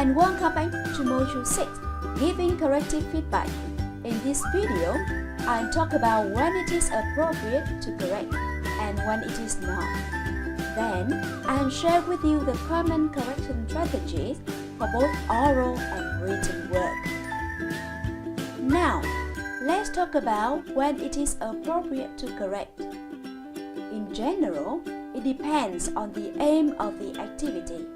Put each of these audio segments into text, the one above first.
and welcome back to Module 6, Giving Corrective Feedback. In this video, I'll talk about when it is appropriate to correct and when it is not. Then, I'll share with you the common correction strategies for both oral and written work. Now, let's talk about when it is appropriate to correct. In general, it depends on the aim of the activity.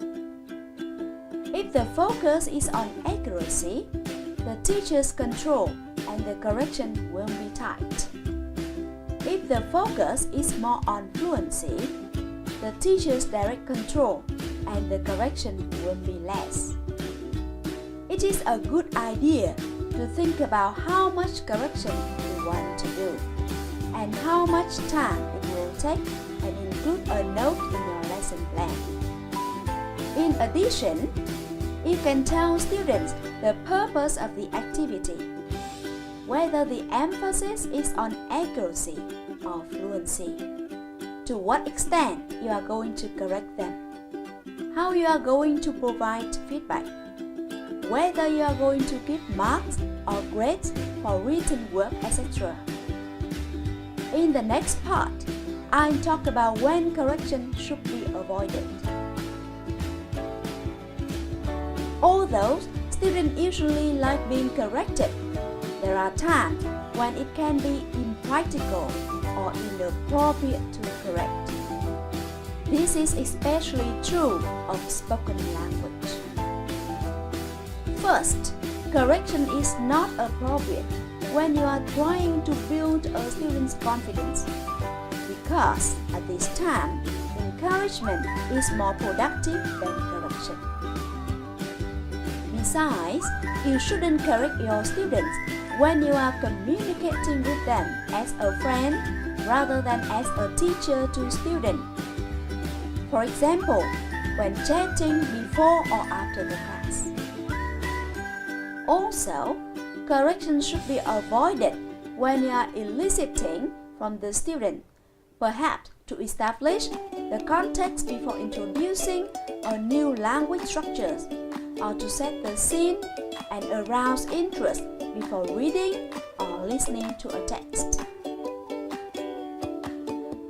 If the focus is on accuracy, the teacher's control and the correction will be tight. If the focus is more on fluency, the teacher's direct control and the correction will be less. It is a good idea to think about how much correction you want to do and how much time it will take and include a note in your lesson plan. In addition, you can tell students the purpose of the activity, whether the emphasis is on accuracy or fluency, to what extent you are going to correct them, how you are going to provide feedback, whether you are going to give marks or grades for written work, etc. In the next part, I'll talk about when correction should be avoided. Although students usually like being corrected, there are times when it can be impractical or inappropriate to correct. This is especially true of spoken language. First, correction is not appropriate when you are trying to build a student's confidence, because at this time, encouragement is more productive than correction. Besides, you shouldn't correct your students when you are communicating with them as a friend rather than as a teacher to student. For example, when chatting before or after the class. Also, correction should be avoided when you are eliciting from the student, perhaps to establish the context before introducing a new language structures, or to set the scene and arouse interest before reading or listening to a text.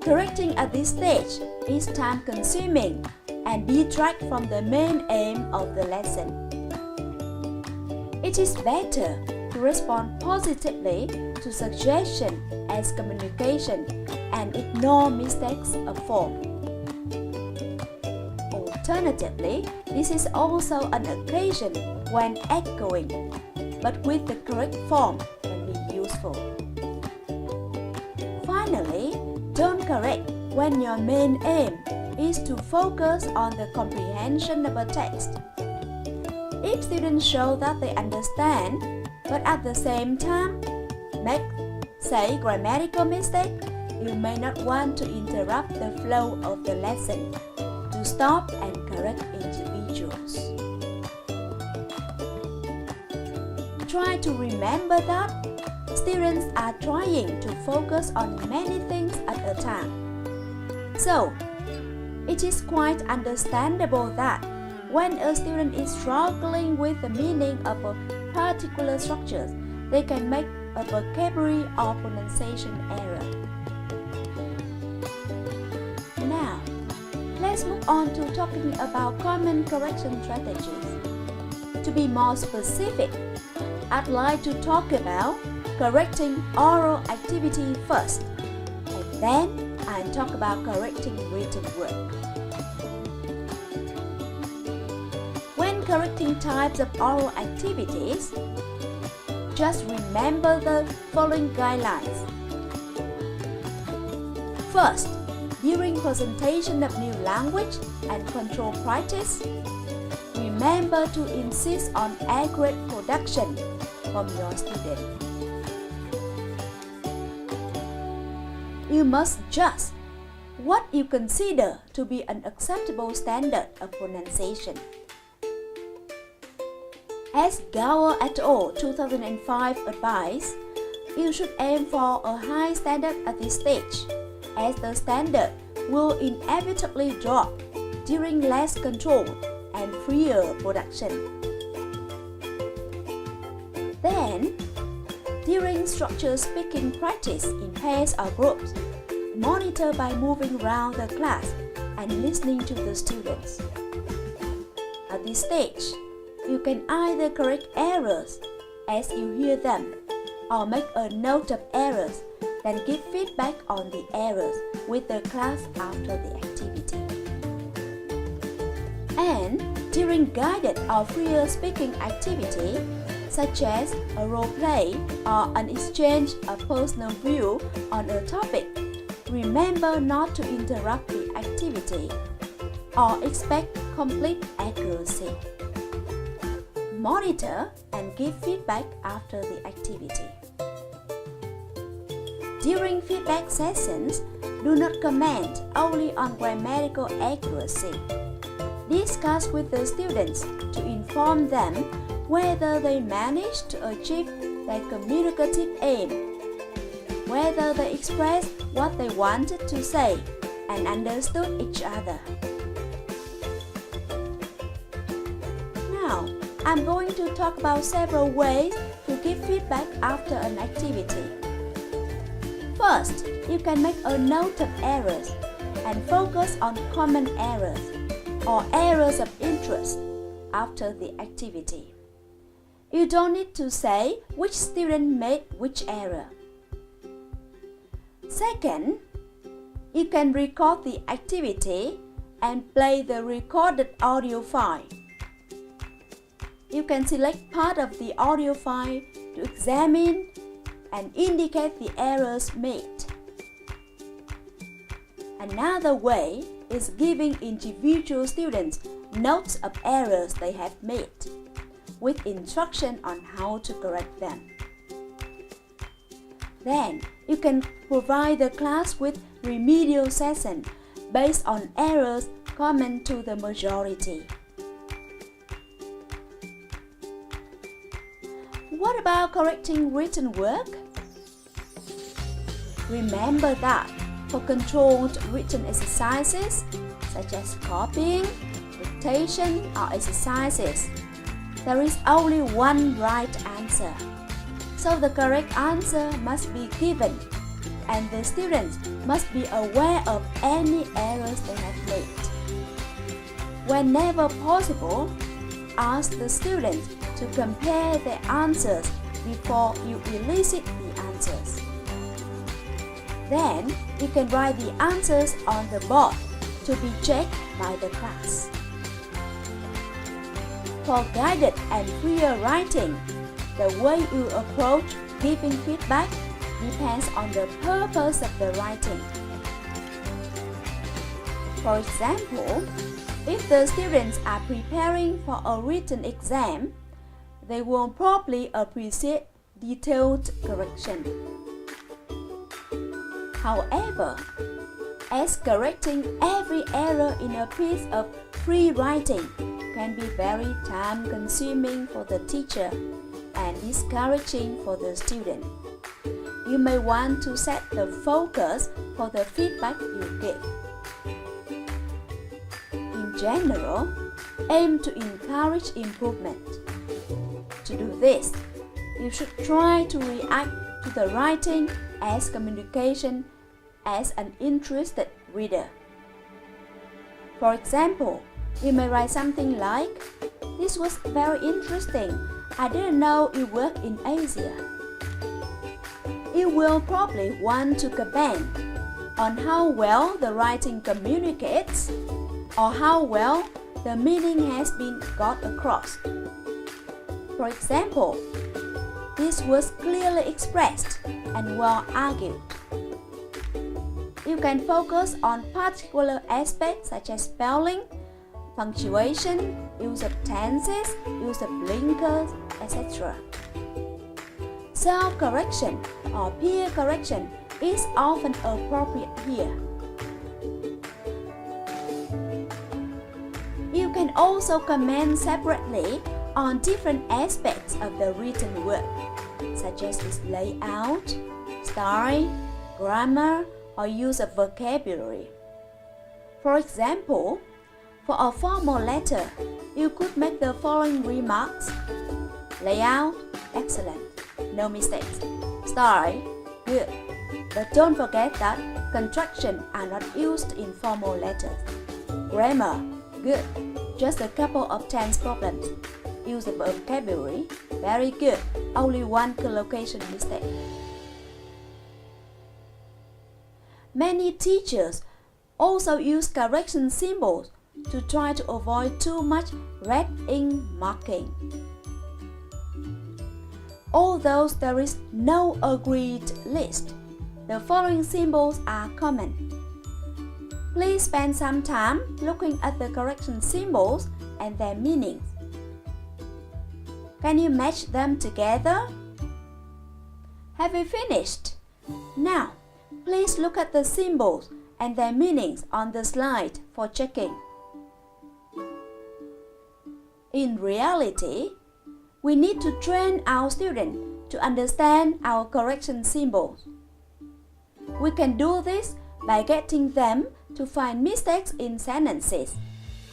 Correcting at this stage is time-consuming and detracts from the main aim of the lesson. It is better to respond positively to suggestion as communication and ignore mistakes of form. Alternatively, this is also an occasion when echoing, but with the correct form can be useful. Finally, don't correct when your main aim is to focus on the comprehension of a text. If students show that they understand, but at the same time make, say, grammatical mistake, you may not want to interrupt the flow of the lesson, to stop and correct individuals. Try to remember that students are trying to focus on many things at a time. So, it is quite understandable that when a student is struggling with the meaning of a particular structure, they can make a vocabulary or pronunciation error. Now, let's move on to talking about common correction strategies. To be more specific, I'd like to talk about correcting oral activity first, and then I'll talk about correcting written work. When correcting types of oral activities, just remember the following guidelines. First, during presentation of new language and control practice, remember to insist on accurate production from your student. You must judge what you consider to be an acceptable standard of pronunciation. As Gower et al. 2005 advised, you should aim for a high standard at this stage, as the standard will inevitably drop during less controlled and freer production. During structured speaking practice in pairs or groups, monitor by moving around the class and listening to the students. At this stage, you can either correct errors as you hear them or make a note of errors, then give feedback on the errors with the class after the activity. And during guided or freer speaking activity, such as a role play or an exchange of personal view on a topic, remember not to interrupt the activity or expect complete accuracy. Monitor and give feedback after the activity. During feedback sessions, do not comment only on grammatical accuracy. Discuss with the students to inform them whether they managed to achieve their communicative aim, whether they expressed what they wanted to say and understood each other. Now, I'm going to talk about several ways to give feedback after an activity. First, you can make a note of errors and focus on common errors or areas of interest after the activity. You don't need to say which student made which error. Second, you can record the activity and play the recorded audio file. You can select part of the audio file to examine and indicate the errors made. Another way is giving individual students notes of errors they have made, with instruction on how to correct them. Then, you can provide the class with remedial session based on errors common to the majority. What about correcting written work? Remember that for controlled written exercises, such as copying, dictation, or exercises, there is only one right answer. So the correct answer must be given, and the students must be aware of any errors they have made. Whenever possible, ask the students to compare their answers before you elicit the answers. Then, you can write the answers on the board to be checked by the class. For guided and freer writing, the way you approach giving feedback depends on the purpose of the writing. For example, if the students are preparing for a written exam, they will probably appreciate detailed correction. However, as correcting every error in a piece of free writing can be very time-consuming for the teacher and discouraging for the student, you may want to set the focus for the feedback you give. In general, aim to encourage improvement. To do this, you should try to react to the writing as communication as an interested reader. For example, you may write something like, "This was very interesting. I didn't know you work in Asia." You will probably want to comment on how well the writing communicates or how well the meaning has been got across. For example, this was clearly expressed and well argued. You can focus on particular aspects such as spelling, punctuation, use of tenses, use of blinkers, etc. Self-correction or peer correction is often appropriate here. You can also comment separately on different aspects of the written work, such as its layout, style, grammar, or use of vocabulary. For example, for a formal letter, you could make the following remarks: layout, excellent. no mistakes. Style, good. But don't forget that contractions are not used in formal letters. Grammar, good. Just a couple of tense problems. Use of vocabulary, very good. Only one collocation mistake. Many teachers also use correction symbols to try to avoid too much red ink marking. Although there is no agreed list, the following symbols are common. Please spend some time looking at the correction symbols and their meanings. Can you match them together? Have you finished? Now, please look at the symbols and their meanings on the slide for checking. In reality, we need to train our students to understand our correction symbols. We can do this by getting them to find mistakes in sentences,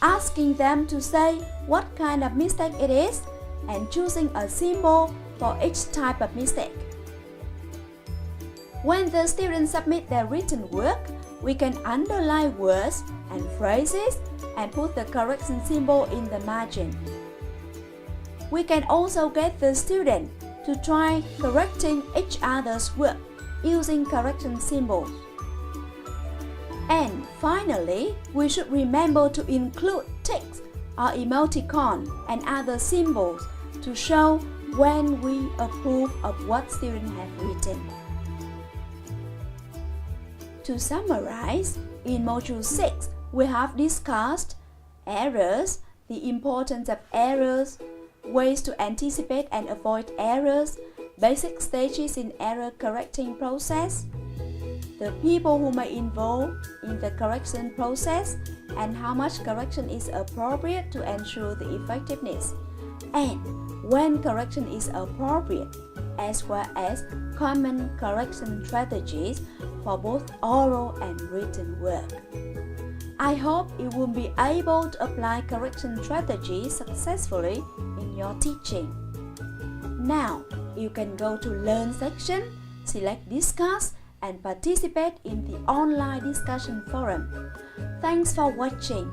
asking them to say what kind of mistake it is, and choosing a symbol for each type of mistake. When the students submit their written work, we can underline words and phrases and put the correction symbol in the margin. We can also get the student to try correcting each other's work using correction symbols. And finally, we should remember to include text or emoticon and other symbols to show when we approve of what students have written. To summarize, in Module 6, we have discussed errors, the importance of errors, ways to anticipate and avoid errors, basic stages in error correcting process, the people who may involve in the correction process, and how much correction is appropriate to ensure the effectiveness, and when correction is appropriate, as well as common correction strategies for both oral and written work. I hope you will be able to apply correction strategies successfully in your teaching. Now, you can go to Learn section, select Discuss, and participate in the online discussion forum. Thanks for watching.